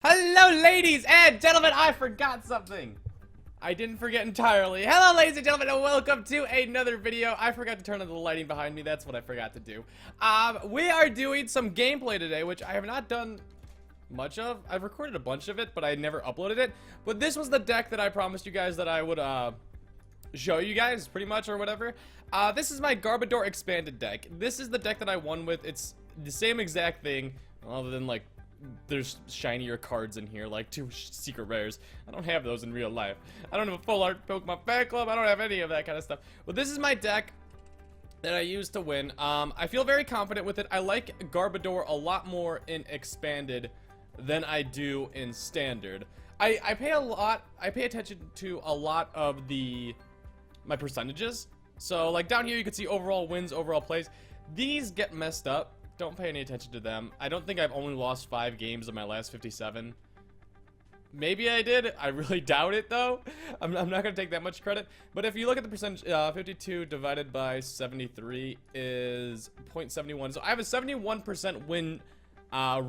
Hello, ladies and gentlemen. I forgot something. I didn't forget entirely. Hello, ladies and gentlemen, and welcome to another video. I forgot to turn on the lighting behind me. That's what I forgot to do. We are doing some gameplay today, which I have not done much of. I've recorded a bunch of it, but I never uploaded it. But this was the deck that I promised you guys that I would show you guys, pretty much, or whatever. This is my GARBODOR expanded deck. This is the deck that I won with. It's the same exact thing, other than, like, there's shinier cards in here, like 2 secret rares. I don't have those in real life. I don't have a full art Pokemon fan club. I don't have any of that kind of stuff. But this is my deck that I use to win. I feel very confident with it. I like GARBODOR a lot more in expanded than I do in standard. I pay attention to a lot of my percentages. So, like, down here you can see overall wins, overall plays. These get messed up. Don't pay any attention to them. I don't think I've only lost 5 games in my last 57. Maybe I did. I really doubt it, though. I'm not going to take that much credit. But if you look at the percentage, 52 divided by 73 is 0.71. So I have a 71% win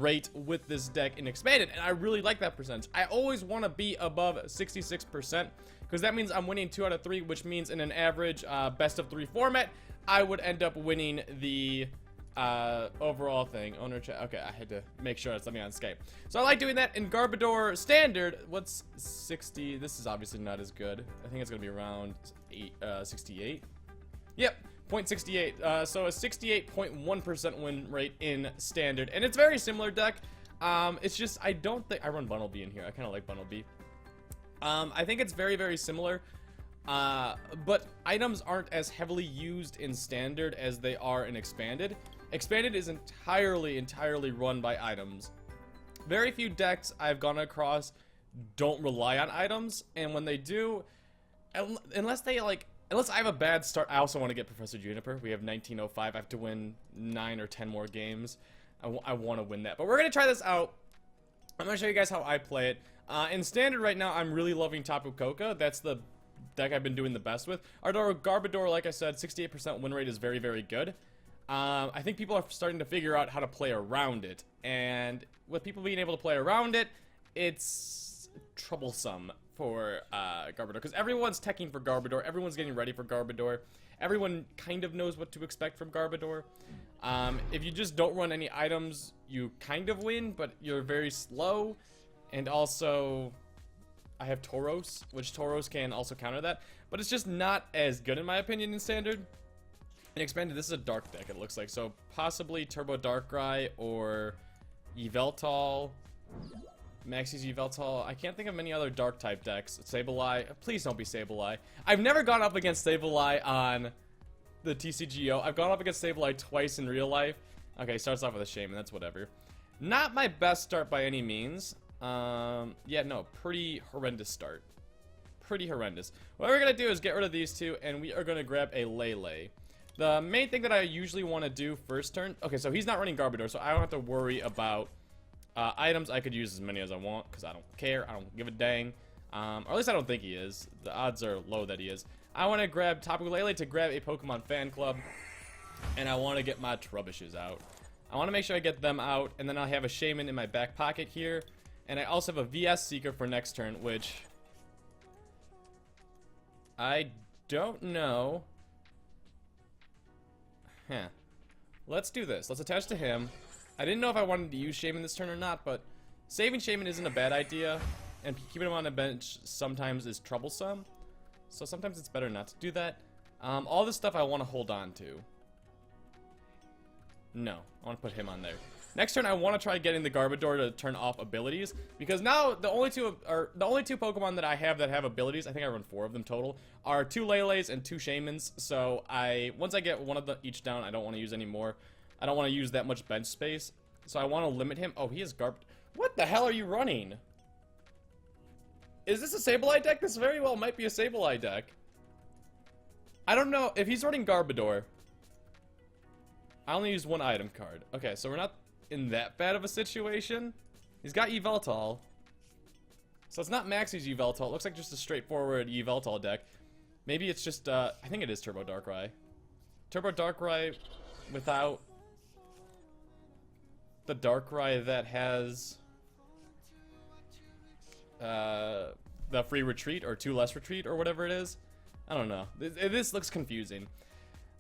rate with this deck in expanded, and I really like that percentage. I always want to be above 66%, because that means I'm winning 2 out of 3, which means in an average best of 3 format, I would end up winning the overall thing. Owner chat. Okay, I had to make sure it's let me on Skype. So I like doing that. In GARBODOR standard, what's 60? This is obviously not as good. I think it's gonna be around 68. Yep, 0.68. So a 68.1% win rate in standard, and it's very similar deck. It's just I don't think I run Bundle B in here. I kind of like Bundle B. I think it's very, very similar. But items aren't as heavily used in standard as they are in expanded. Expanded is entirely run by items. Very few decks I've gone across don't rely on items, and when they do, unless I have a bad start. I also want to get Professor Juniper. We have 1905. I have to win 9 or 10 more games. I want to win that, but we're gonna try this out. I'm gonna show you guys how I play it. In standard right now, I'm really loving Tapu Koko. That's the deck I've been doing the best with. Our GARBODOR, like I said, 68% win rate is very, very good. I think people are starting to figure out how to play around it, and with people being able to play around it, it's troublesome for GARBODOR, because everyone's teching for GARBODOR, everyone's getting ready for GARBODOR, everyone kind of knows what to expect from GARBODOR. If you just don't run any items, you kind of win, but you're very slow, and also I have Tauros, which Tauros can also counter that, but it's just not as good in my opinion in standard. In expanded, this is a dark deck, it looks like, so possibly Turbo Darkrai or Yveltal, Maxie's Yveltal. I can't think of many other dark type decks. Sableye, please don't be Sableye. I've never gone up against Sableye on the TCGO. I've gone up against Sableye twice in real life. Okay, starts off with a Shaman, that's whatever. Not my best start by any means. Yeah, no, pretty horrendous start. Pretty horrendous. What we're gonna do is get rid of these 2, and we are gonna grab a Lele. The main thing that I usually want to do first turn... Okay, so he's not running GARBODOR, so I don't have to worry about items. I could use as many as I want, because I don't care. I don't give a dang. Or at least I don't think he is. The odds are low that he is. I want to grab Tapu Lele to grab a Pokemon fan club, and I want to get my Trubbishes out. I want to make sure I get them out, and then I have a Shaman in my back pocket here. And I also have a VS Seeker for next turn, which I don't know. Huh. Let's do this. Let's attach to him. I didn't know if I wanted to use Shaman this turn or not, but saving Shaman isn't a bad idea, and keeping him on the bench sometimes is troublesome. So sometimes it's better not to do that. All this stuff I want to hold on to. No, I want to put him on there. Next turn, I want to try getting the GARBODOR to turn off abilities, because now the only two Pokemon that I have abilities, I think I run 4 of them total, are 2 Leles and 2 Shamans. So once I get one of them each down, I don't want to use any more. I don't want to use that much bench space, so I want to limit him. Oh, he is What the hell are you running? Is this a Sableye deck? This very well might be a Sableye deck. I don't know if he's running GARBODOR. I only used 1 item card. Okay, so we're not in that bad of a situation. He's got Yveltal. So it's not Maxie's Yveltal. It looks like just a straightforward Yveltal deck. Maybe it's just, I think it is Turbo Darkrai. Turbo Darkrai without the Darkrai that has the free retreat or 2 less retreat or whatever it is. I don't know. This looks confusing.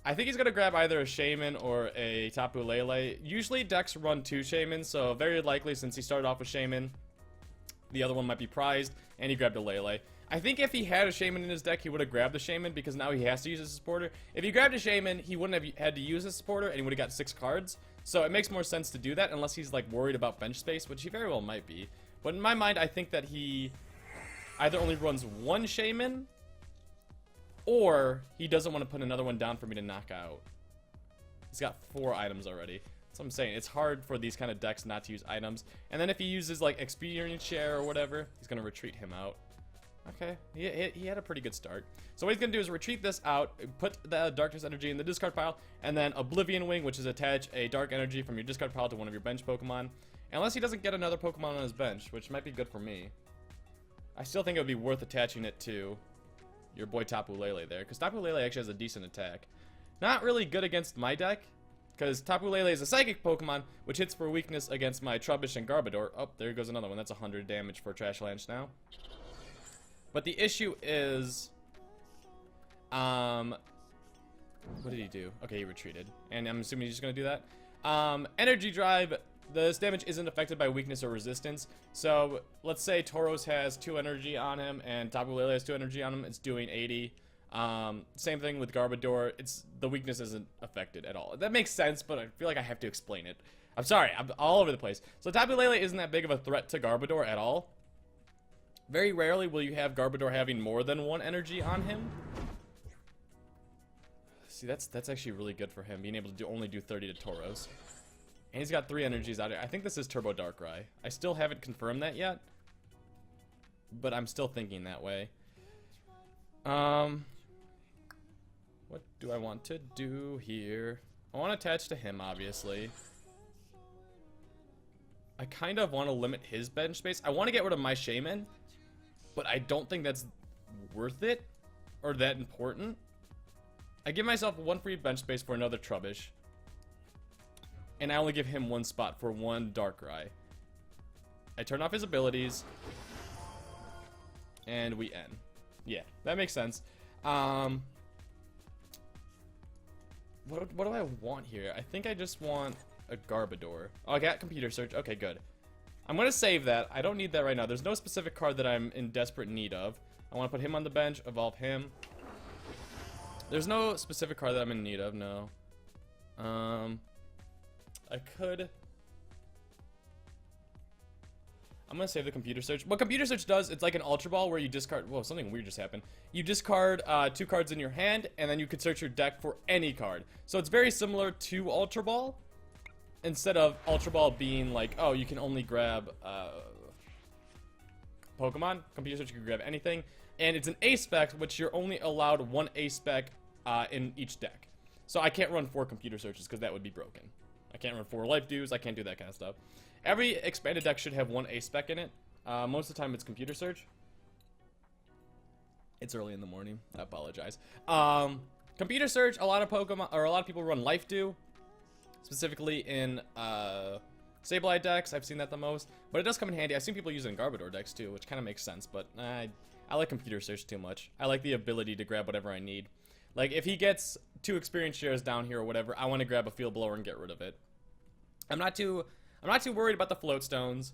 I think he's going to grab either a Shaman or a Tapu Lele. Usually decks run 2 Shamans, so very likely since he started off with Shaman, the other one might be prized, and he grabbed a Lele. I think if he had a Shaman in his deck, he would have grabbed the Shaman because now he has to use a supporter. If he grabbed a Shaman, he wouldn't have had to use a supporter, and he would have got 6 cards. So it makes more sense to do that unless he's like worried about bench space, which he very well might be. But in my mind, I think that he either only runs 1 Shaman, or he doesn't want to put another one down for me to knock out. He's got 4 items already. That's what I'm saying. It's hard for these kind of decks not to use items. And then if he uses like Experience Share or whatever, he's going to retreat him out. Okay, he had a pretty good start. So what he's going to do is retreat this out, put the Darkness Energy in the discard pile, and then Oblivion Wing, which is attach a Dark Energy from your discard pile to one of your bench Pokemon. Unless he doesn't get another Pokemon on his bench, which might be good for me. I still think it would be worth attaching it to your boy Tapu Lele there, because Tapu Lele actually has a decent attack. Not really good against my deck, because Tapu Lele is a Psychic Pokemon, which hits for weakness against my Trubbish and Garbodor. Oh, there goes another one. That's 100 damage for Trash Lance now. But the issue is, what did he do? Okay, he retreated. And I'm assuming he's just going to do that. Energy Drive, this damage isn't affected by weakness or resistance. So, let's say Tauros has 2 energy on him, and Tapu Lele has 2 energy on him. It's doing 80. Same thing with Garbodor. The weakness isn't affected at all. That makes sense, but I feel like I have to explain it. I'm sorry, I'm all over the place. So Tapu Lele isn't that big of a threat to Garbodor at all. Very rarely will you have Garbodor having more than 1 energy on him. See, that's actually really good for him, being able to only do 30 to Tauros. And he's got 3 energies out here. I think this is Turbo Darkrai. I still haven't confirmed that yet, but I'm still thinking that way. What do I want to do here? I want to attach to him, obviously. I kind of want to limit his bench space. I want to get rid of my Shaman, but I don't think that's worth it or that important. I give myself 1 free bench space for another Trubbish, and I only give him 1 spot for 1 Darkrai. I turn off his abilities, and we end. Yeah, that makes sense. What do I want here? I think I just want a Garbodor. Oh, I got Computer Search. Okay, good. I'm going to save that. I don't need that right now. There's no specific card that I'm in desperate need of. I want to put him on the bench, evolve him. There's no specific card that I'm in need of, no. I could... I'm going to save the Computer Search. What Computer Search does, it's like an Ultra Ball where you discard... Whoa, something weird just happened. You discard 2 cards in your hand, and then you could search your deck for any card. So it's very similar to Ultra Ball. Instead of Ultra Ball being like, oh, you can only grab Pokemon, Computer Search can grab anything. And it's an A-Spec, which you're only allowed 1 A-Spec in each deck. So I can't run 4 Computer Searches because that would be broken. I can't run 4 Life Dews, I can't do that kind of stuff. Every expanded deck should have 1 A-Spec in it. Most of the time it's Computer Search. It's early in the morning, I apologize. Computer Search, a lot of Pokemon, or a lot of people run Life Dew. Specifically in Sableye decks, I've seen that the most. But it does come in handy. I've seen people use it in Garbodor decks too, which kind of makes sense. But I like Computer Search too much. I like the ability to grab whatever I need. Like, if he gets 2 experience shares down here or whatever, I want to grab a Field Blower and get rid of it. I'm not too worried about the Float Stones.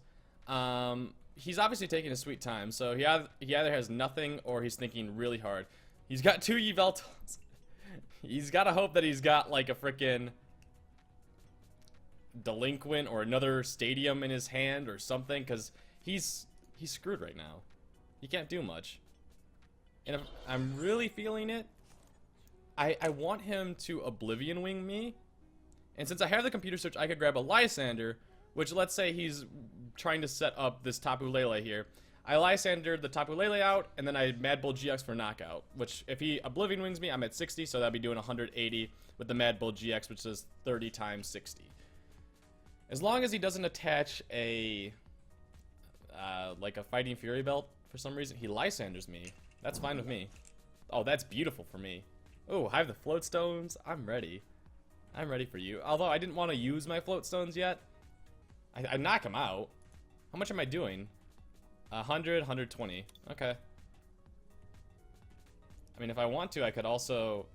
He's obviously taking his sweet time, so he either has nothing or he's thinking really hard. He's got 2 Yveltons. He's got to hope that he's got, like, a frickin' Delinquent or another Stadium in his hand or something, because he's screwed right now. He can't do much. And if I'm really feeling it, I want him to Oblivion Wing me. And since I have the Computer Search, I could grab a Lysander, which, let's say he's trying to set up this Tapu Lele here. I Lysander the Tapu Lele out, and then I Mad Bull GX for knockout, which if he Oblivion Wings me, I'm at 60, so that'd be doing 180 with the Mad Bull GX, which is 30 times 60. As long as he doesn't attach a, like a Fighting Fury belt for some reason, he Lysanders me. That's fine with me. Oh, that's beautiful for me. Oh, I have the Float Stones. I'm ready. I'm ready for you. Although I didn't want to use my Float Stones yet. I knock him out. How much am I doing? 100, 120. Okay. I mean, if I want to, I could also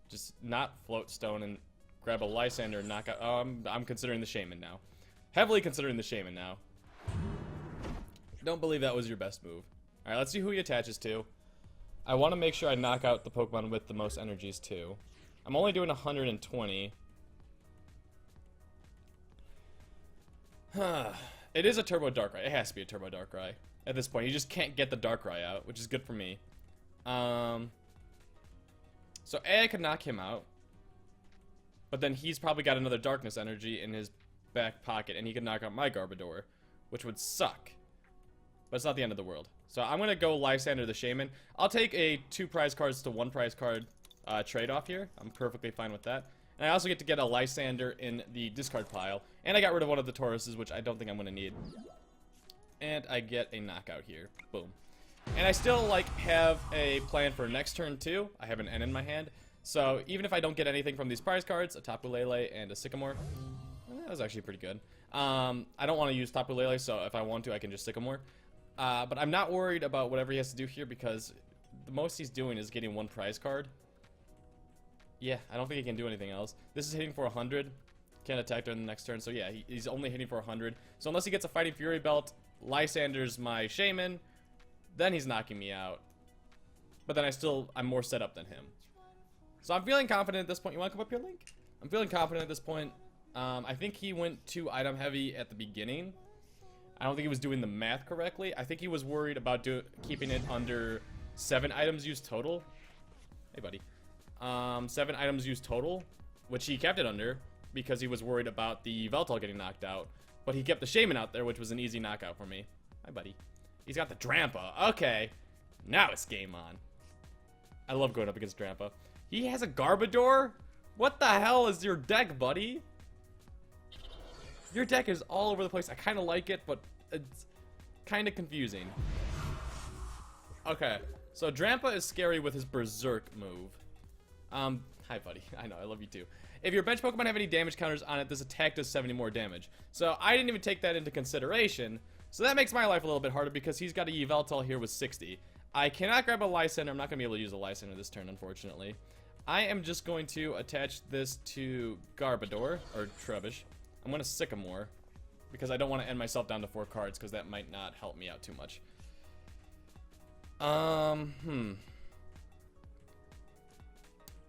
just not float stone and grab a Lysander and knock out. I'm considering the Shaman now. Heavily considering the Shaman now. Don't believe that was your best move. Alright, let's see who he attaches to. I want to make sure I knock out the Pokemon with the most energies too. I'm only doing 120. It is a Turbo Darkrai. It has to be a Turbo Darkrai. At this point, you just can't get the Darkrai out, which is good for me. So A, I could knock him out. But then he's probably got another Darkness energy in his back pocket, and he could knock out my Garbodor, which would suck. But it's not the end of the world. So I'm going to go Lysander the Shaman. I'll take a 2 prize cards to 1 prize card trade-off here. I'm perfectly fine with that. And I also get to get a Lysander in the discard pile. And I got rid of one of the Tauruses, which I don't think I'm going to need. And I get a knockout here. Boom. And I still, like, have a plan for next turn, too. I have an N in my hand. So even if I don't get anything from these prize cards, a Tapu Lele and a Sycamore, that was actually pretty good. I don't want to use Tapu Lele, so if I want to, I can just Sycamore. But I'm not worried about whatever he has to do here because the most he's doing is getting 1 prize card. Yeah, I don't think he can do anything else. This is hitting for 100. Can't attack during the next turn, so yeah, he's only hitting for 100. So unless he gets a Fighting Fury Belt, Lysander's my Shaman, then he's knocking me out. But then I'm more set up than him. So I'm feeling confident at this point. You want to come up here, Link? I'm feeling confident at this point. I think he went too item heavy at the beginning. I don't think he was doing the math correctly. I think he was worried about keeping it under 7 items used total. Hey, buddy. 7 items used total, which he kept it under because he was worried about the Veltal getting knocked out. But he kept the Shaman out there, which was an easy knockout for me. Hi, buddy. He's got the Drampa. Okay. Now it's game on. I love going up against Drampa. He has a Garbodor? What the hell is your deck, buddy? Your deck is all over the place. I kind of like it, but it's kind of confusing. Okay, so Drampa is scary with his Berserk move. Hi, buddy. I know, I love you too. If your bench Pokemon have any damage counters on it, this attack does 70 more damage. So I didn't even take that into consideration. So that makes my life a little bit harder because he's got a Yveltal here with 60. I cannot grab a Lysander. I'm not going to be able to use a Lysander this turn, unfortunately. I am just going to attach this to Garbodor, or Trubbish. I'm going to Sycamore, because I don't want to end myself down to 4 cards, because that might not help me out too much. I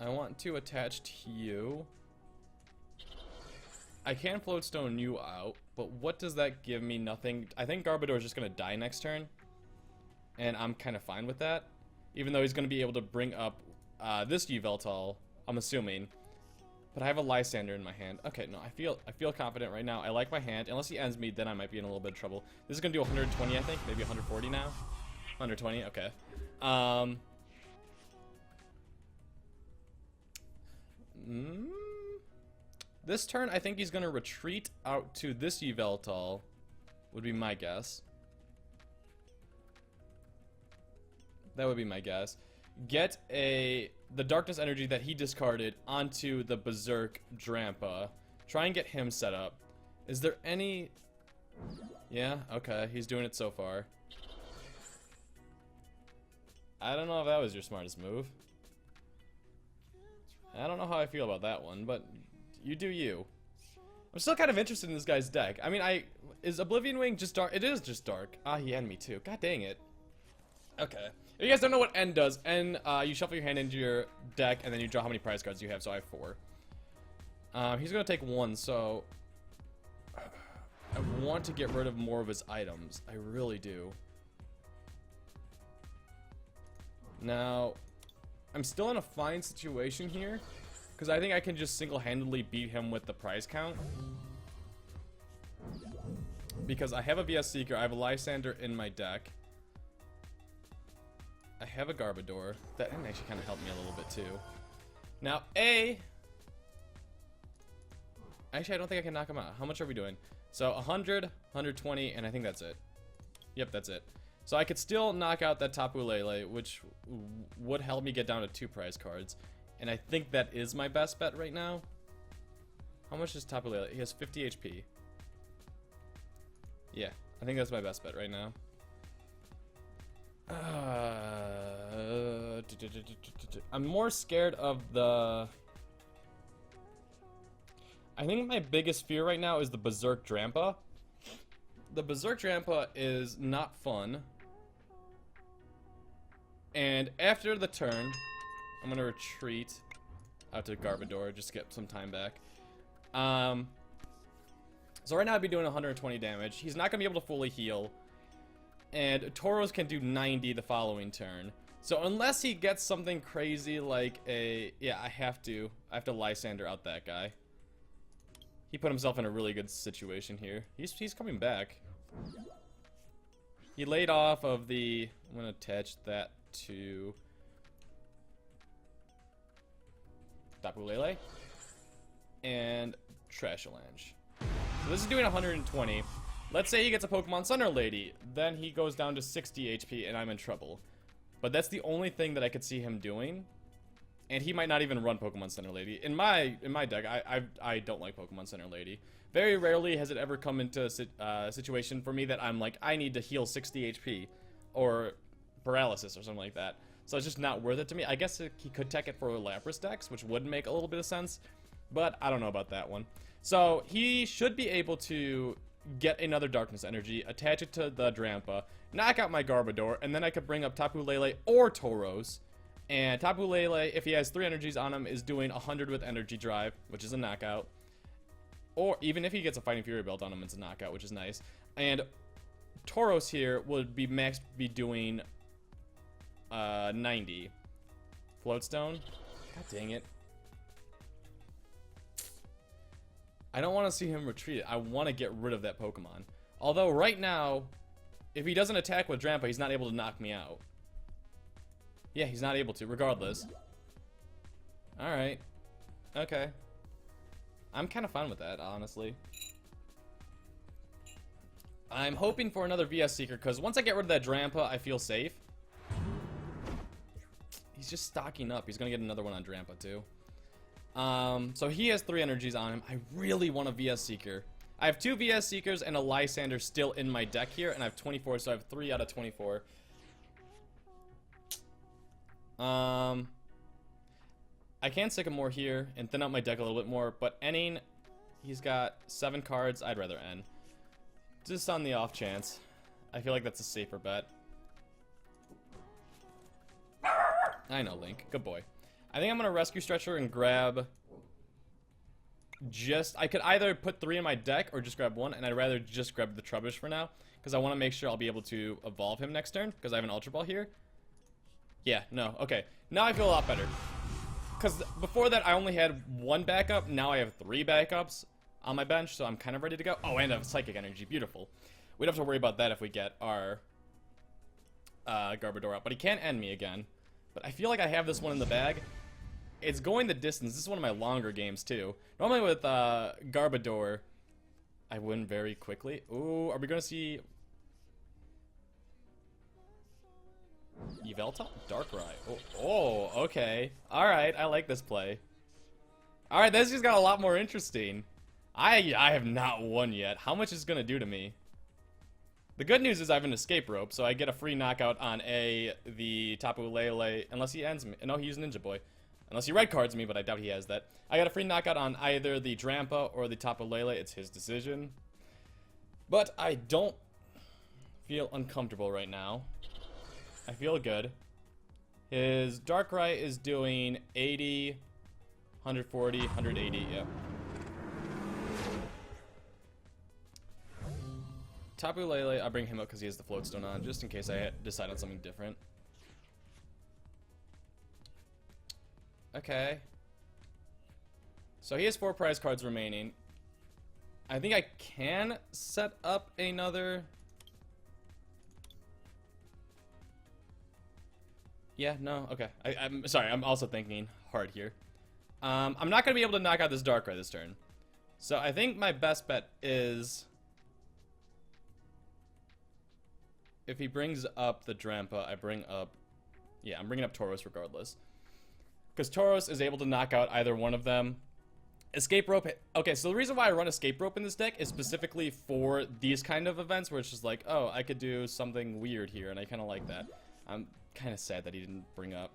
want to attach to you. I can Float Stone you out, but what does that give me? Nothing. I think Garbodor is just going to die next turn, and I'm kind of fine with that. Even though he's going to be able to bring up this Yveltal, I'm assuming. But I have a Lysander in my hand. Okay, no, I feel confident right now. I like my hand. Unless he ends me, then I might be in a little bit of trouble. This is going to do 120, I think. Maybe 140 now. 120, okay. This turn, I think he's going to retreat out to this Yveltal. Would be my guess. That would be my guess. Get the Darkness energy that he discarded onto the Berserk Drampa. Try and get him set up. Is there any... Yeah, okay, he's doing it so far. I don't know if that was your smartest move. I don't know how I feel about that one, but you do you. I'm still kind of interested in this guy's deck. I mean, is Oblivion Wing just dark? It is just dark. Ah, he ended me too. God dang it. Okay. If you guys don't know what N does, N, you shuffle your hand into your deck, and then you draw how many prize cards you have, so I have 4. He's gonna take 1, so... I want to get rid of more of his items. I really do. Now, I'm still in a fine situation here, because I think I can just single-handedly beat him with the prize count. Because I have a VS Seeker, I have a Lysander in my deck. I have a Garbodor. That actually kind of helped me a little bit too. Now, actually, I don't think I can knock him out. How much are we doing? So, 100, 120, and I think that's it. Yep, that's it. So I could still knock out that Tapu Lele, which would help me get down to 2 prize cards. And I think that is my best bet right now. How much is Tapu Lele? He has 50 HP. Yeah, I think that's my best bet right now. I'm more scared of the... I think my biggest fear right now is the Berserk Drampa. The Berserk Drampa is not fun. And after the turn, I'm gonna retreat out to GARBODOR, just to get some time back. So right now I'd be doing 120 damage. He's not gonna be able to fully heal. And Tauros can do 90 the following turn. So unless he gets something crazy like a... Yeah, I have to Lysander out that guy. He put himself in a really good situation here. He's coming back. He laid off of the... I'm gonna attach that to... Tapu Lele. And Trashalange. So this is doing 120. Let's say he gets a Pokemon Center Lady. Then he goes down to 60 HP and I'm in trouble. But that's the only thing that I could see him doing. And he might not even run Pokemon Center Lady. In my deck, I don't like Pokemon Center Lady. Very rarely has it ever come into a situation for me that I'm like, I need to heal 60 HP. Or paralysis or something like that. So it's just not worth it to me. I guess he could tech it for Lapras decks, which would make a little bit of sense. But I don't know about that one. So he should be able to get another Darkness Energy, attach it to the Drampa, knock out my Garbodor, and then I could bring up Tapu Lele or Tauros. And Tapu Lele, if he has 3 energies on him, is doing 100 with Energy Drive, which is a knockout. Or even if he gets a Fighting Fury belt on him, it's a knockout, which is nice. And Tauros here would be doing 90. Floatstone? God dang it. I don't want to see him retreat. I want to get rid of that Pokemon. Although right now, if he doesn't attack with Drampa, he's not able to knock me out. Yeah, he's not able to, regardless. Alright. Okay. I'm kind of fine with that, honestly. I'm hoping for another VS Seeker, because once I get rid of that Drampa, I feel safe. He's just stocking up. He's going to get another one on Drampa, too. So he has 3 energies on him. I really want a VS Seeker. I have 2 VS Seekers and a Lysander still in my deck here, and I have 24, so I have 3 out of 24. I can Sycamore here and thin out my deck a little bit more, but ending, he's got 7 cards. I'd rather end. Just on the off chance. I feel like that's a safer bet. I know, Link. Good boy. I think I'm gonna Rescue Stretcher and grab I could either put 3 in my deck or just grab 1, and I'd rather just grab the Trubbish for now, because I want to make sure I'll be able to evolve him next turn, because I have an Ultra Ball here. Yeah, no, okay. Now I feel a lot better. Because before that, I only had 1 backup, now I have 3 backups on my bench, so I'm kind of ready to go. Oh, and a Psychic Energy, beautiful. We don't have to worry about that if we get our Garbodor out, but he can't end me again. But I feel like I have this one in the bag. It's going the distance. This is one of my longer games, too. Normally with Garbodor, I win very quickly. Ooh, are we going to see... Yveltal? Darkrai. Oh, okay. Alright, I like this play. Alright, this just got a lot more interesting. I have not won yet. How much is it going to do to me? The good news is I have an escape rope, so I get a free knockout on the Tapu Lele, unless he ends me. No, he used Ninja Boy. Unless he red cards me, but I doubt he has that. I got a free knockout on either the Drampa or the Tapu Lele. It's his decision. But I don't feel uncomfortable right now. I feel good. His Darkrai is doing 80, 140, 180, yeah. Tapu Lele, I'll bring him up because he has the Floatstone on, just in case I decide on something different. Okay. So he has 4 prize cards remaining. I think I can set up another... Yeah, no, okay. I'm sorry, I'm also thinking hard here. I'm not going to be able to knock out this Darkrai this turn. So I think my best bet is... If he brings up the Drampa, I bring up... Yeah, I'm bringing up Tauros regardless. Because Tauros is able to knock out either one of them. Escape Rope... Okay, so the reason why I run Escape Rope in this deck is specifically for these kind of events where it's just like, oh, I could do something weird here, and I kind of like that. I'm kind of sad that he didn't bring up.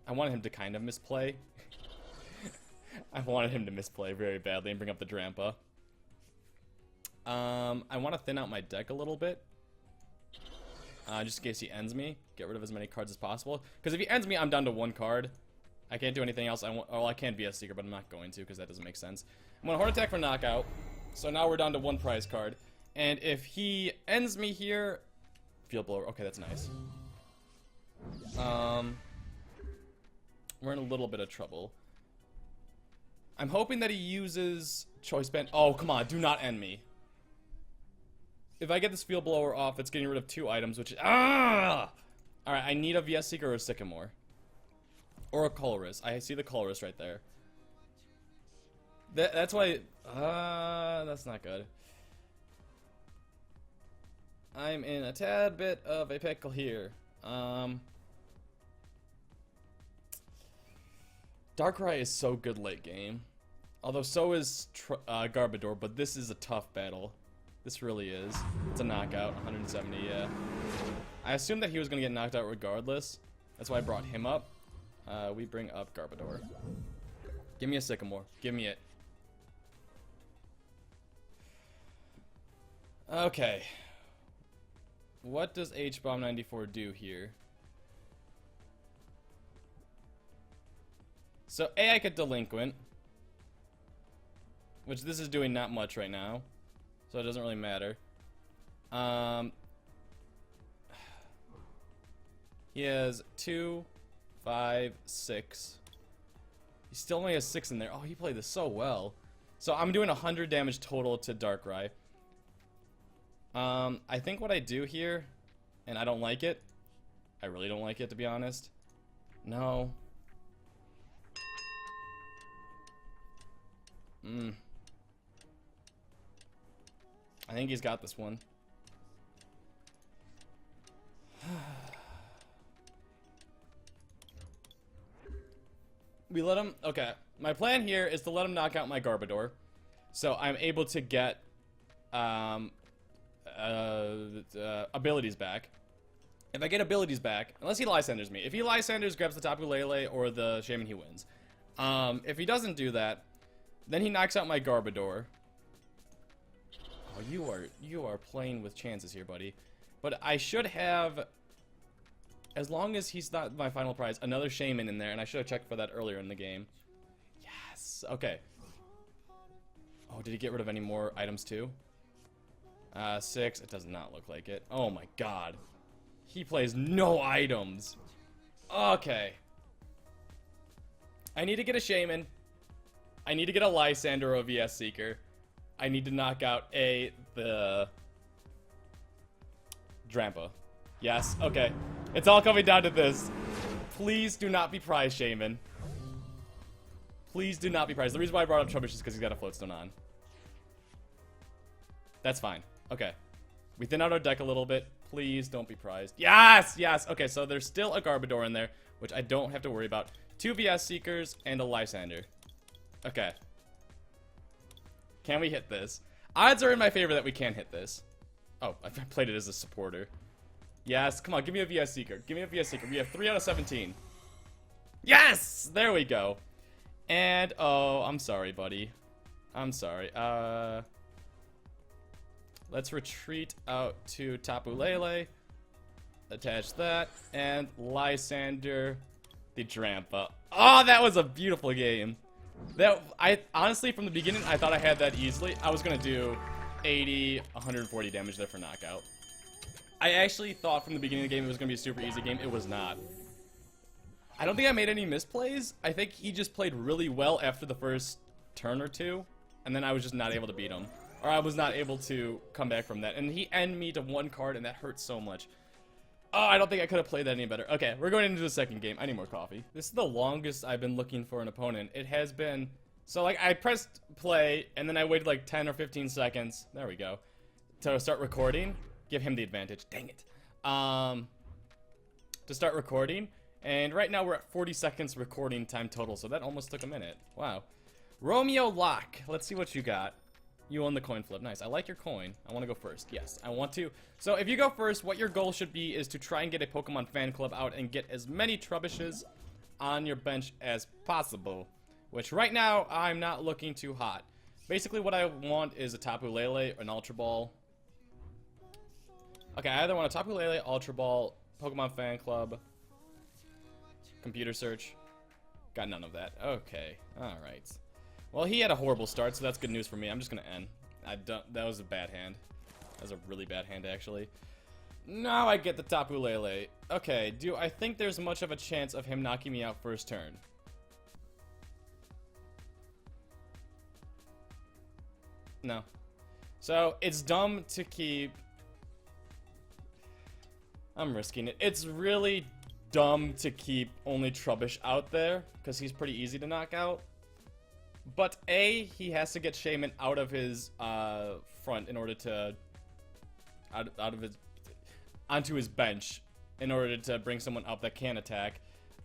I wanted him to kind of misplay. I wanted him to misplay very badly and bring up the Drampa. I want to thin out my deck a little bit. Just in case he ends me. Get rid of as many cards as possible. Because if he ends me, I'm down to 1 card. I can't do anything else. I can be a Seeker, but I'm not going to because that doesn't make sense. I'm going to Heart Attack for knockout. So now we're down to 1 prize card. And if he ends me here... Field Blower. Okay, that's nice. We're in a little bit of trouble. I'm hoping that he uses Choice Band. Oh, come on. Do not end me. If I get this Field Blower off, it's getting rid of 2 items, which is... Alright, I need a VS Seeker or a Sycamore. Or a Colorist. I see the Colorist right there. That's why... that's not good. I'm in a tad bit of a pickle here. Darkrai is so good late game. Although so is Garbodor, but this is a tough battle. This really is. It's a knockout, 170, yeah. I assumed that he was going to get knocked out regardless. That's why I brought him up. We bring up Garbodor. Give me a Sycamore. Give me it. Okay. What does H-Bomb 94 do here? So, A, I get Delinquent. Which this is doing not much right now. So it doesn't really matter. He has 2, 5, 6. He still only has 6 in there. Oh, he played this so well. So I'm doing 100 damage total to Darkrai. I think what I do here, and I don't like it. I really don't like it, to be honest. No. I think he's got this one. We let him... Okay. My plan here is to let him knock out my Garbodor. So I'm able to get... abilities back. If I get abilities back... Unless he Lysanders me. If he Lysanders, grabs the Tapu Lele or the Shaman, he wins. If he doesn't do that, then he knocks out my Garbodor. Oh, you are playing with chances here, buddy. But I should have, as long as he's not my final prize, another Shaman in there, and I should have checked for that earlier in the game. Yes. Okay. Oh, did he get rid of any more items too? 6. It does not look like it. Oh my god. He plays no items. Okay. I need to get a Shaman. I need to get a Lysander or a VS Seeker. I need to knock out the Drampa. Yes, okay. It's all coming down to this. Please do not be prize Shaman. Please do not be prize. The reason why I brought up Trubbish is because he's got a Floatstone on. That's fine. Okay. We thin out our deck a little bit. Please don't be prized. Yes! Yes! Okay, so there's still a Garbodor in there, which I don't have to worry about. 2 VS Seekers and a Lysander. Okay. Can we hit this? Odds are in my favor that we can hit this. Oh, I played it as a supporter. Yes, come on, give me a VS Seeker. Give me a VS Seeker. We have 3 out of 17. Yes! There we go. And, oh, I'm sorry, buddy. I'm sorry. Let's retreat out to Tapu Lele. Attach that. And Lysander the Drampa. Oh, that was a beautiful game. I honestly, from the beginning, I thought I had that easily. I was gonna do 80, 140 damage there for knockout. I actually thought from the beginning of the game it was gonna be a super easy game. It was not. I don't think I made any misplays. I think he just played really well after the first turn or two, and then I was just not able to beat him. Or I was not able to come back from that. And he ended me to 1 card, and that hurt so much. Oh, I don't think I could have played that any better. Okay, we're going into the second game. I need more coffee. This is the longest I've been looking for an opponent. It has been... So, like, I pressed play, and then I waited, like, 10 or 15 seconds. There we go. To start recording. Give him the advantage. Dang it. To start recording. And right now we're at 40 seconds recording time total, so that almost took a minute. Wow. Romeo Locke. Let's see what you got. You own the coin flip. Nice. I like your coin. I want to go first. Yes, I want to. So if you go first, what your goal should be is to try and get a Pokemon fan club out and get as many Trubbishes on your bench as possible. Which right now, I'm not looking too hot. Basically, what I want is a Tapu Lele, an Ultra Ball. Okay, I either want a Tapu Lele, Ultra Ball, Pokemon fan club, computer search. Got none of that. Okay, alright. Well, he had a horrible start, so that's good news for me. I'm just gonna end. That was a bad hand. That was a really bad hand, actually. Now I get the Tapu Lele. Okay, do I think there's much of a chance of him knocking me out first turn? No. So, it's dumb to keep... I'm risking it. It's really dumb to keep only Trubbish out there, because he's pretty easy to knock out. But A, he has to get Shaman out of his front in order to... out of his... onto his bench in order to bring someone up that can attack.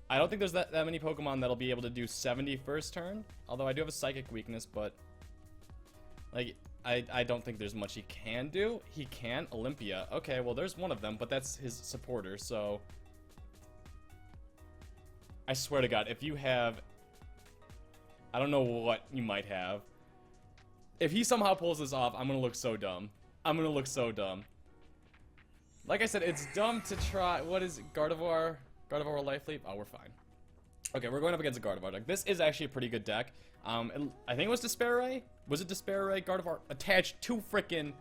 I don't think there's that many Pokemon that'll be able to do 70 first turn. Although I do have a Psychic weakness, but... like, I don't think there's much he can do. He can. Olympia. Okay, well, there's one of them, but that's his supporter, so... I swear to God, if you have... I don't know what you might have. If he somehow pulls this off, I'm gonna look so dumb. I'm gonna look so dumb. Like I said, it's dumb to try... What is it? Gardevoir? Gardevoir Life Leap? Oh, we're fine. Okay, we're going up against a Gardevoir deck. This is actually a pretty good deck. I think it was Despair Ray? Was it Despair Ray? Gardevoir attached to frickin'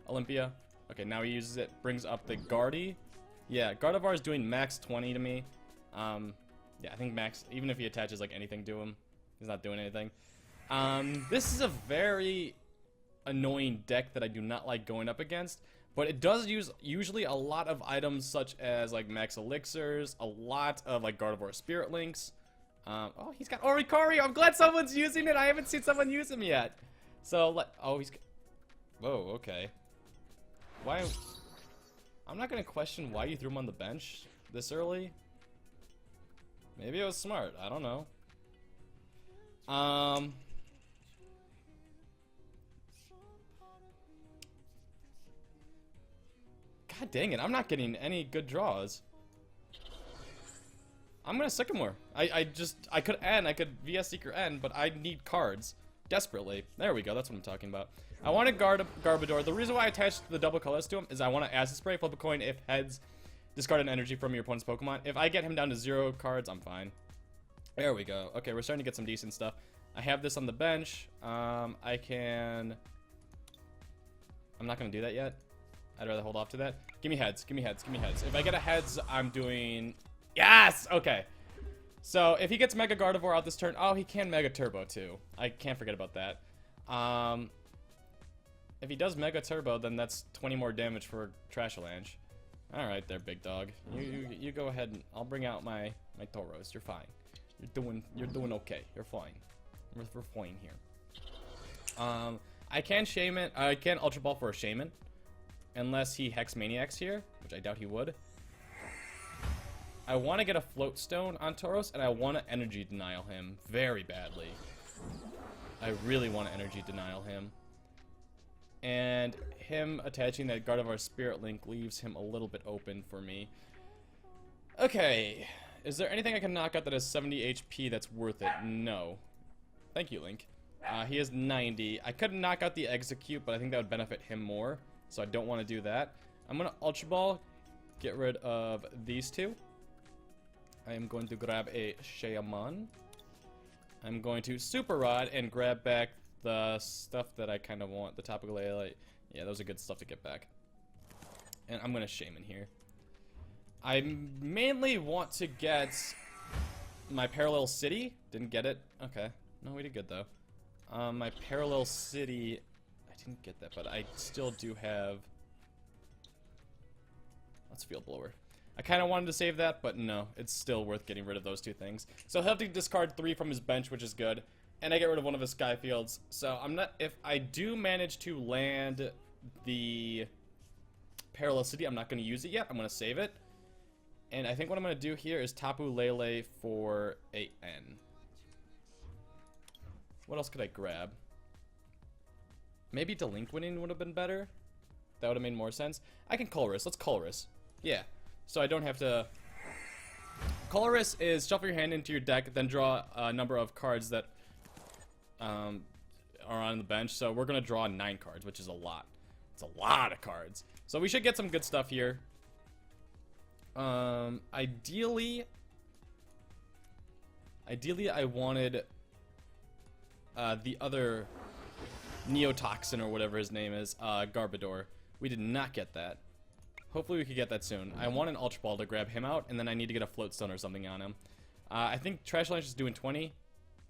Olympia. Okay, now he uses it. Brings up the Guardy. Yeah, Gardevoir is doing max 20 to me. Yeah, I think max... Even if he attaches, like, anything to him, he's not doing anything. This is a very annoying deck that I do not like going up against. But it does use usually a lot of items such as like max elixirs, a lot of like Gardevoir Spirit Links. Oh, he's got Orikari. I'm glad someone's using it. I haven't seen someone use him yet. So oh, he's... Whoa, okay. Why? I'm not gonna question why you threw him on the bench this early. Maybe it was smart. I don't know. God dang it, I'm not getting any good draws. I'm gonna Sycamore. I could end, I could VS Seeker end, but I need cards. Desperately. There we go, that's what I'm talking about. I want to Garbodor. The reason why I attached the double colors to him is I want to Acid Spray, flip a coin if heads, discard an energy from your opponent's Pokemon. If I get him down to 0 cards, I'm fine. There we go. Okay, we're starting to get some decent stuff. I have this on the bench. I can... I'm not gonna do that yet. I'd rather hold off to that. Give me heads, give me heads, give me heads. If I get a heads, I'm doing... Yes! Okay. So, if he gets Mega Gardevoir out this turn... Oh, he can Mega Turbo, too. I can't forget about that. If he does Mega Turbo, then that's 20 more damage for Trashalanche. Alright there, big dog. You go ahead and... I'll bring out my Tauros. You're fine. You're doing okay. You're fine. We're fine here. I can Shaman... I can Ultra Ball for a Shaman. Unless he Hex Maniacs here, which I doubt he would. I want to get a Float Stone on Tauros, and I want to Energy Denial him very badly. I really want to Energy Denial him. And him attaching that Gardevoir Spirit Link leaves him a little bit open for me. Okay. Is there anything I can knock out that has 70 HP that's worth it? No. Thank you, Link. He has 90. I could knock out the Execute, but I think that would benefit him more. So I don't want to do that. I'm going to Ultra Ball, get rid of these two. I am going to grab a Shaman. I'm going to Super Rod and grab back the stuff that I kind of want. The Tapu Lele. Yeah, those are good stuff to get back. And I'm going to Shaman here. I mainly want to get my Parallel City. Didn't get it. Okay. No, we did good, though. My Parallel City... I didn't get that, but I still do have... Let's Field Blower. I kind of wanted to save that, but no. It's still worth getting rid of those two things. So he'll have to discard 3 from his bench, which is good. And I get rid of one of his Sky Fields. So I'm not... If I do manage to land the Parallel City, I'm not going to use it yet. I'm going to save it. And I think what I'm going to do here is Tapu Lele for a N. What else could I grab? Maybe Delinquenting would have been better. That would have made more sense. I can Colress. Let's Colress. Yeah. So I don't have to... Colress is shuffle your hand into your deck, then draw a number of cards that are on the bench. So we're going to draw 9 cards, which is a lot. It's a lot of cards. So we should get some good stuff here. Ideally, I wanted the other Neotoxin or whatever his name is, Garbodor. We did not get that. Hopefully we could get that soon. I want an Ultra Ball to grab him out, and then I need to get a Float Stone or something on him. I think Trash Lunch is doing 20,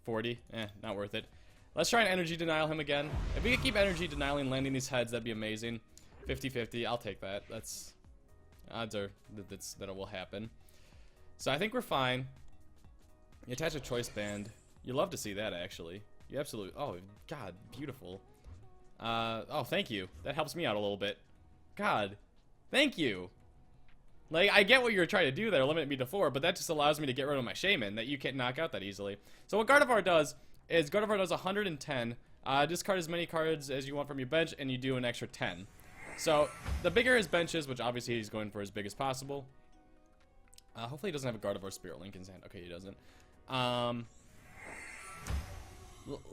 40. Not worth it. Let's try and Energy Denial him again. If we could keep Energy Denialing landing these heads, that'd be amazing. 50-50, I'll take that. That's... Odds are that it will happen. So I think we're fine. You attach a Choice Band. You love to see that, actually. You absolutely... Oh, God, beautiful. Oh, thank you. That helps me out a little bit. God, thank you. Like, I get what you're trying to do there, limit me to 4, but that just allows me to get rid of my Shaman that you can't knock out that easily. So what Gardevoir does is Gardevoir does 110. Discard as many cards as you want from your bench, and you do an extra 10. So, the bigger his bench is, which obviously he's going for as big as possible. Hopefully he doesn't have a Gardevoir Spirit Link in his hand. Okay, he doesn't.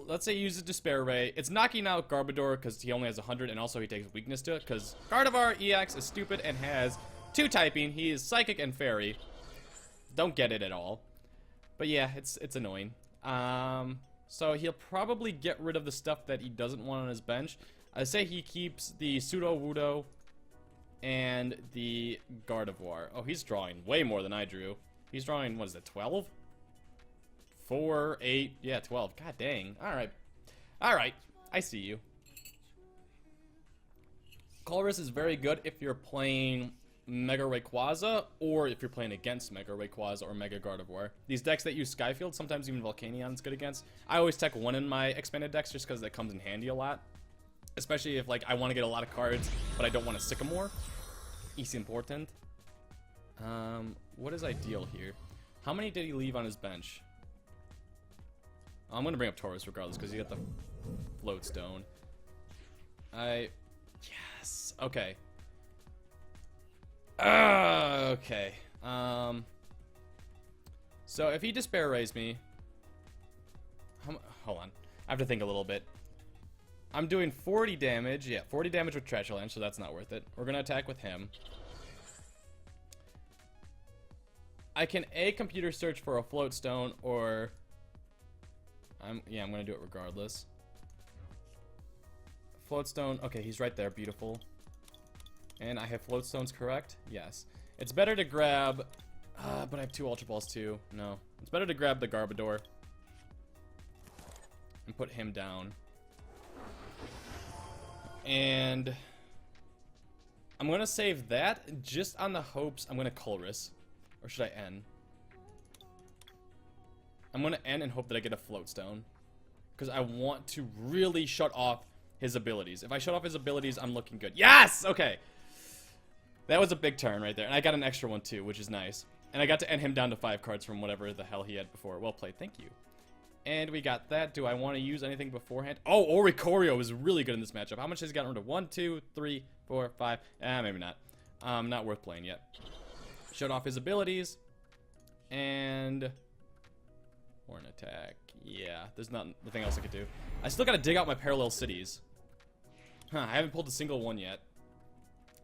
Let's say he uses Despair Ray. It's knocking out Garbodor because he only has 100, and also he takes weakness to it, because Gardevoir EX is stupid and has 2 typing. He is Psychic and Fairy. Don't get it at all. But yeah, it's annoying. So he'll probably get rid of the stuff that he doesn't want on his bench. I say he keeps the Sudowoodo and the Gardevoir. Oh, he's drawing way more than I drew. He's drawing, what is it, 12? 4, 8, yeah, 12. God dang. Alright. Alright. I see you. Colress is very good if you're playing Mega Rayquaza, or if you're playing against Mega Rayquaza or Mega Gardevoir. These decks that use Skyfield, sometimes even Volcanion's good against. I always tech 1 in my expanded decks just because that comes in handy a lot. Especially if, like, I want to get a lot of cards, but I don't want a Sycamore. It's important. What is ideal here? How many did he leave on his bench? I'm going to bring up Taurus regardless, because he got the Float Stone. Yes. Okay. Okay. So if he Despair Rays me... Hold on. I have to think a little bit. I'm doing 40 damage. Yeah, 40 damage with Trash Lunch, so that's not worth it. We're going to attack with him. I can A, Computer Search for a Float Stone, or... I'm going to do it regardless. Float Stone. Okay, he's right there. Beautiful. And I have Float Stones, correct? Yes. It's better to grab... but I have 2 Ultra Balls, too. No. It's better to grab the Garbodor. And put him down. And I'm going to save that just on the hopes I'm going to Colress. Or should I N? I'm going to N and hope that I get a Float Stone. Because I want to really shut off his abilities. If I shut off his abilities, I'm looking good. Yes! Okay. That was a big turn right there. And I got an extra one too, which is nice. And I got to N him down to 5 cards from whatever the hell he had before. Well played. Thank you. And we got that. Do I want to use anything beforehand? Oh, Oricorio is really good in this matchup. How much has he gotten rid of? 1, 2, 3, 4, 5. Maybe not. Not worth playing yet. Shut off his abilities. And... Horn attack. Yeah, there's nothing else I could do. I still gotta dig out my parallel cities. Huh, I haven't pulled a single one yet.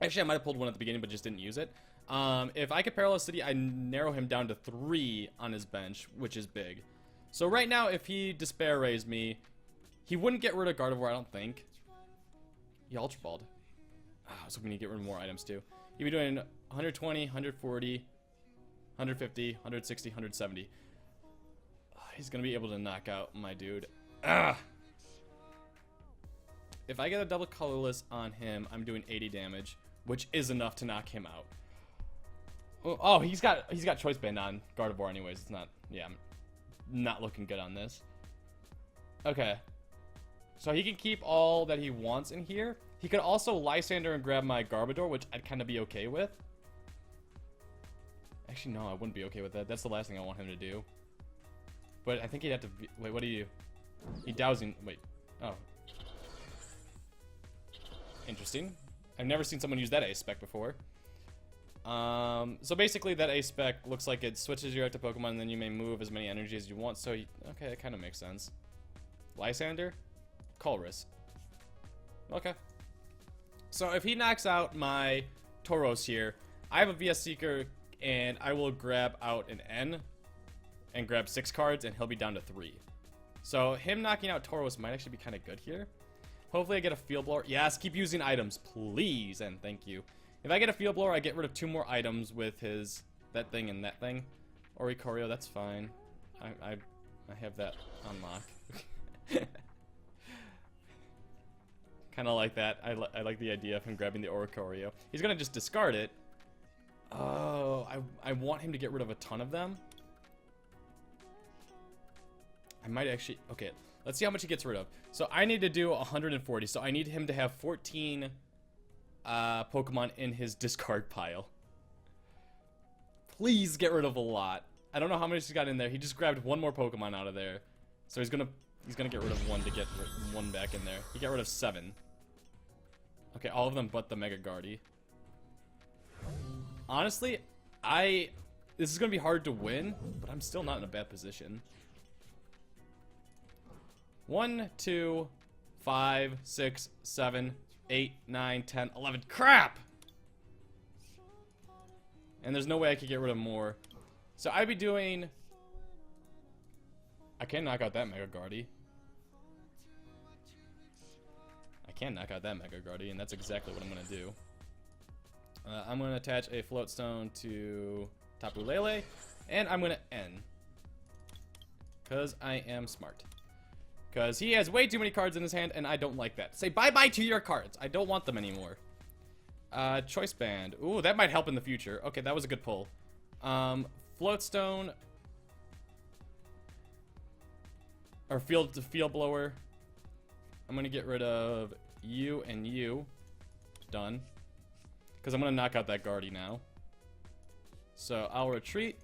Actually, I might have pulled one at the beginning, but just didn't use it. If I could parallel city, I narrow him down to 3 on his bench, which is big. So right now, if he Despair Rays me, he wouldn't get rid of Gardevoir, I don't think. He Ultra Balled. I was hoping he'd get rid of more items too. He'd be doing 120, 140, 150, 160, 170. He's gonna be able to knock out my dude. If I get a double colorless on him, I'm doing 80 damage, which is enough to knock him out. Oh, he's got Choice Band on Gardevoir anyways. It's not, yeah, I'm not looking good on this. Okay. So he can keep all that he wants in here. He could also Lysander and grab my Garbodor, which I'd kind of be okay with. Actually, no, I wouldn't be okay with that. That's the last thing I want him to do. But I think he'd have to... Wait, what do you... He dowsing... Wait. Oh. Interesting. I've never seen someone use that ace spec before. So basically that ace spec looks like it switches your active Pokemon and then you may move as many energies as you want. So, okay, that kind of makes sense. Lysander? Colress. Okay. So if he knocks out my Tauros here, I have a VS Seeker and I will grab out an N and grab 6 cards and he'll be down to 3. So him knocking out Tauros might actually be kind of good here. Hopefully I get a Field Blower. Yes, keep using items, please, and thank you. If I get a Field Blower, I get rid of 2 more items with his that thing and that thing. Oricorio, that's fine. I have that on lock. Kind of like that. I like the idea of him grabbing the Oricorio. He's gonna just discard it. Oh, I want him to get rid of a ton of them. I might actually... Okay, let's see how much he gets rid of. So I need to do 140. So I need him to have 14 Pokemon in his discard pile. Please get rid of a lot. I don't know how much he's got in there. He just grabbed 1 more Pokemon out of there. So he's gonna get rid of 1 to get 1 back in there. He got rid of 7. Okay, all of them but the Mega Guardy. Honestly, this is gonna be hard to win, but I'm still not in a bad position. 1, 2, 5, 6, 7, 8, 9, 10, 11. Crap! And there's no way I could get rid of more. So I'd be doing... I can knock out that Mega Guardy. I can knock out that Mega Guardy, and that's exactly what I'm going to do. I'm going to attach a Float Stone to Tapu Lele, and I'm going to N. Because I am smart. Because he has way too many cards in his hand, and I don't like that. Say bye-bye to your cards. I don't want them anymore. Choice Band. Ooh, that might help in the future. Okay, that was a good pull. Float Stone. Or Field Blower. I'm going to get rid of you and you. Done. Because I'm going to knock out that Guardy now. So I'll retreat.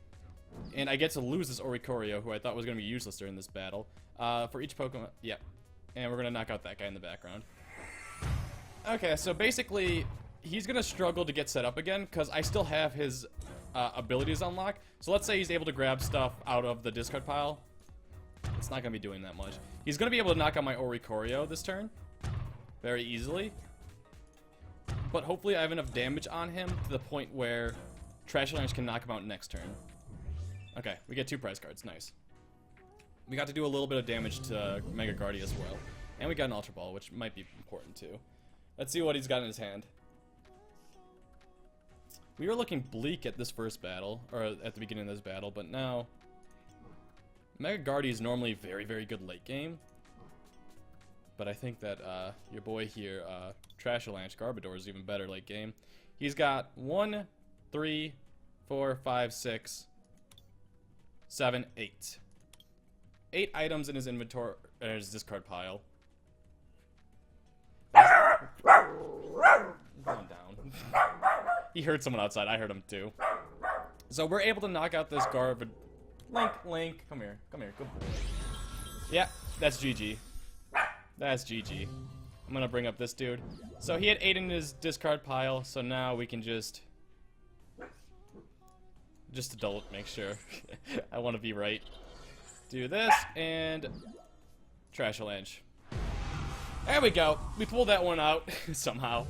And I get to lose this Oricorio, who I thought was going to be useless during this battle. For each Pokemon, yeah. And we're going to knock out that guy in the background. Okay, so basically, he's going to struggle to get set up again, because I still have his abilities unlocked. So let's say he's able to grab stuff out of the discard pile. It's not going to be doing that much. He's going to be able to knock out my Oricorio this turn. Very easily. But hopefully I have enough damage on him to the point where Trash Lance can knock him out next turn. Okay, we get 2 prize cards. Nice. We got to do a little bit of damage to Mega Guardy as well. And we got an Ultra Ball, which might be important too. Let's see what he's got in his hand. We were looking bleak at this first battle, or at the beginning of this battle, but now... Mega Guardy is normally very, very good late game. But I think that your boy here, Trashalanche Garbodor, is even better late game. He's got 1, 3, 4, 5, 6, 7, 8. 8 items in his inventory, his discard pile. Calm down. He heard someone outside. I heard him too. So we're able to knock out this Garbodor. Link, come here, good boy. Yeah, that's GG. That's GG. I'm gonna bring up this dude. So he had 8 in his discard pile, so now we can just adult, make sure. I want to be right. Do this, and Trashalanche. There we go. We pulled that one out, somehow.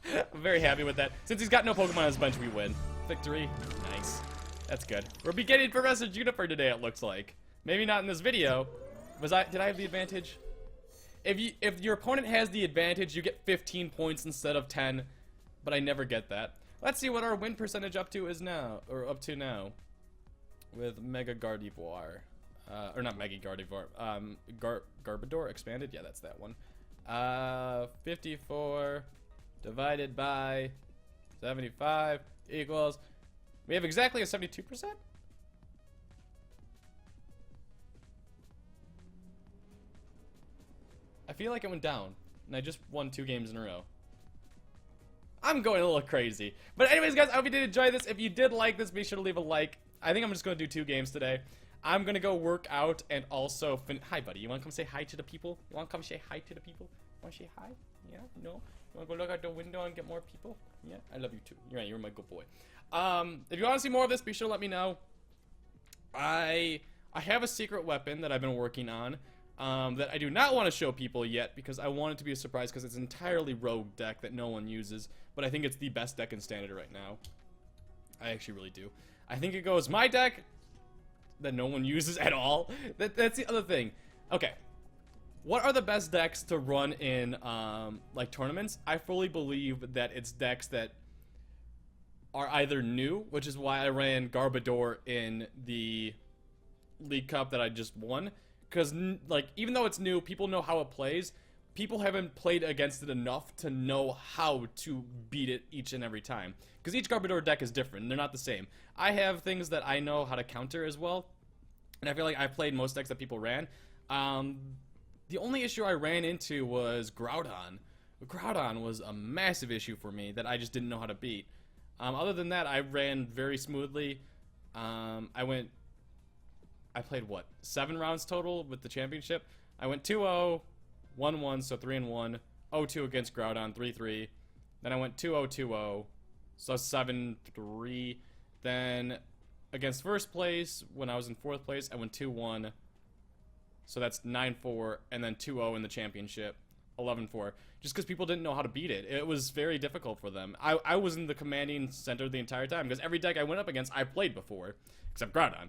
I'm very happy with that. Since he's got no Pokemon on his bench, we win. Victory. Nice. That's good. We're beginning Professor Juniper today, it looks like. Maybe not in this video. Did I have the advantage? If your opponent has the advantage, you get 15 points instead of 10. But I never get that. Let's see what our win percentage up to now. With Mega Gardevoir. Or not Mega Gardevoir. Garbodor expanded? Yeah, that's that one. 54 divided by 75 equals... We have exactly a 72%? I feel like it went down, and I just won 2 games in a row. I'm going a little crazy. But anyways, guys, I hope you did enjoy this. If you did like this, be sure to leave a like. I think I'm just going to do 2 games today. I'm going to go work out and also... Hi, buddy. You want to come say hi to the people? You want to come say hi to the people? Want to say hi? Yeah? No? Wanna go look out the window and get more people? Yeah, I love you too. You're right, you're my good boy. If you want to see more of this, be sure to let me know. I have a secret weapon that I've been working on that I do not want to show people yet because I want it to be a surprise because it's an entirely rogue deck that no one uses, but I think it's the best deck in Standard right now. I actually really do. I think it goes my deck that no one uses at all. That's the other thing. Okay. What are the best decks to run in like tournaments? I fully believe that it's decks that are either new, which is why I ran GARBODOR in the League Cup that I just won, because like even though it's new, people know how it plays. People haven't played against it enough to know how to beat it each and every time, because each GARBODOR deck is different. They're not the same. I have things that I know how to counter as well, and I feel like I played most decks that people ran. The only issue I ran into was Groudon. Groudon was a massive issue for me that I just didn't know how to beat. Other than that, I ran very smoothly. I played, what, 7 rounds total with the championship? I went 2-0, 1-1, so 3-1, 0-2 against Groudon, 3-3. Then I went 2-0, 2-0, so 7-3. Then against first place, when I was in 4th place, I went 2-1. So that's 9-4, and then 2-0 in the championship, 11-4. Just because people didn't know how to beat it. It was very difficult for them. I was in the commanding center the entire time, because every deck I went up against, I played before, except Groudon.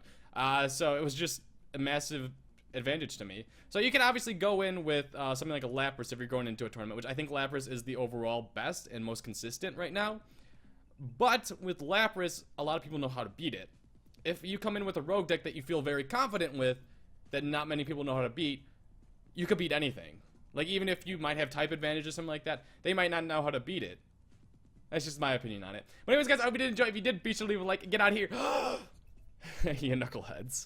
So it was just a massive advantage to me. So you can obviously go in with something like a Lapras if you're going into a tournament, which I think Lapras is the overall best and most consistent right now. But with Lapras, a lot of people know how to beat it. If you come in with a rogue deck that you feel very confident with, that not many people know how to beat, you could beat anything. Like, even if you might have type advantage or something like that, they might not know how to beat it. That's just my opinion on it. But anyways, guys, I hope you did enjoy. If you did, be sure to leave a like and get out of here. You knuckleheads.